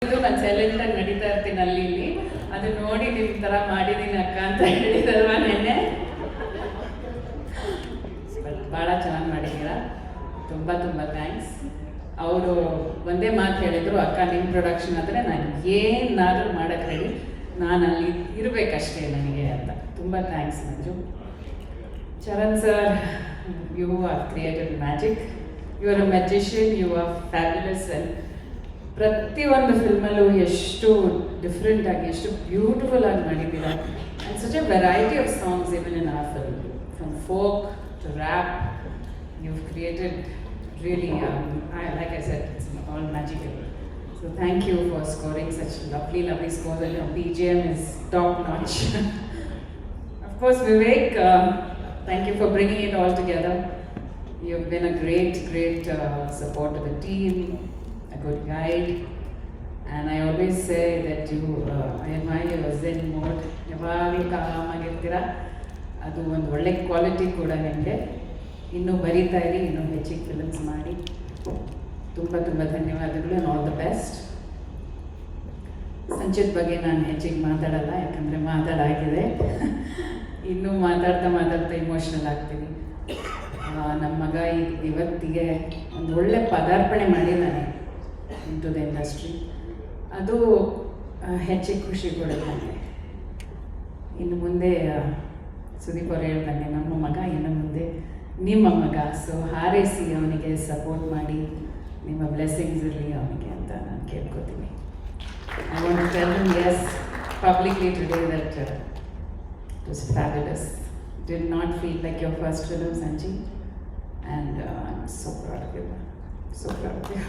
ಇದು ನಾನು ಸೈಲೆಂಟಾಗಿ ನಡೀತಾ ಇರ್ತೀನಿ ಅಲ್ಲಿ ಇಲ್ಲಿ, ಅದು ನೋಡಿ ನಿಮ್ಮ ಥರ ಮಾಡಿದ್ದೀನಿ ಅಕ್ಕ ಅಂತ ಹೇಳಿದಲ್ವ ನೆನ್ನೆ. ಭಾಳ ಚೆನ್ನಾಗಿ ಮಾಡಿದ್ದೀರಾ, ತುಂಬ ತುಂಬ ಥ್ಯಾಂಕ್ಸ್. ಅವರು ಒಂದೇ ಮಾತು ಹೇಳಿದರು, ಅಕ್ಕ ನಿಮ್ಮ ಪ್ರೊಡಕ್ಷನ್ ಆದರೆ ನಾನು ಏನಾದರೂ ಮಾಡೋಕ್ಕೆ ರೆಡಿ, ನಾನು ಅಲ್ಲಿ ಇರಬೇಕಷ್ಟೇ ನನಗೆ ಅಂತ. ತುಂಬ thanks Manju. Charan sir, you are created magic, you are a magician, you are fabulous. And ಪ್ರತಿಯೊಂದು ಫಿಲ್ಮಲ್ಲೂ ಎಷ್ಟು ಡಿಫ್ರೆಂಟ್ ಆಗಿ, ಎಷ್ಟು ಬ್ಯೂಟಿಫುಲ್ ಆಗಿ ಮಾಡಿದ್ದೀರಾ. And such a variety of songs even in our film, from folk to rap. You've created really, like I said, it's all magical. So thank you for scoring such lovely scores, and your BGM is top notch. Of course, Vivek, thank you for bringing it all together. You've been a great support to the team, a good guide, and I always say that you, I admire your zen mode. ಯಾವಾಗಲೂ ಕಾಮಾಗಿರ್ತೀರಾ, ಅದು ಒಂದು ಒಳ್ಳೆ quality ಕೂಡ ನಿಮಗೆ. ಇನ್ನೂ ಬರೀತಾ ಇರಿ, ಇನ್ನೂ ಹೆಚ್ಚಿಗೆ ಫಿಲ್ಮ್ಸ್ ಮಾಡಿ. ತುಂಬ ತುಂಬ ಧನ್ಯವಾದಗಳು, and all the best. Sanchit ಬಗ್ಗೆ ನಾನು ಹೆಚ್ಚಿಗೆ ಮಾತಾಡಲ್ಲ, ಯಾಕಂದರೆ ಮಾತಾಡಾಗಿದೆ. ಇನ್ನೂ ಮಾತಾಡ್ತಾ ಇಮೋಷ್ನಲ್ ಆಗ್ತೀನಿ. ನಮ್ಮ ಮಗ ಇವತ್ತಿಗೆ ಒಂದು ಒಳ್ಳೆ ಪದಾರ್ಪಣೆ ಮಾಡಿದ್ದಾನೆ ಇಂಟು ದ ಇಂಡಸ್ಟ್ರಿ. ಅದು ಹೆಚ್ಚಿಗೆ ಖುಷಿ ಕೊಡುತ್ತೆ ನನಗೆ. ಇನ್ನು ಮುಂದೆ ಸುದೀಪ್ ಅವರು ಹೇಳ್ದಂಗೆ ನಮ್ಮ ಮಗ ಇನ್ನು ಮುಂದೆ ನಿಮ್ಮ ಮಗ. ಸೊ ಹಾರೈಸಿ ಅವನಿಗೆ ಸಪೋರ್ಟ್ ಮಾಡಿ, ನಿಮ್ಮ ಬ್ಲೆಸ್ಸಿಂಗ್ಸ್ ಇರಲಿ ಅವನಿಗೆ ಅಂತ ನಾನು ಕೇಳ್ಕೊತೀನಿ. I want to tell him yes publicly today that it was fabulous. Did not feel like your first film, Sanji, and I am so proud of you, so proud of you.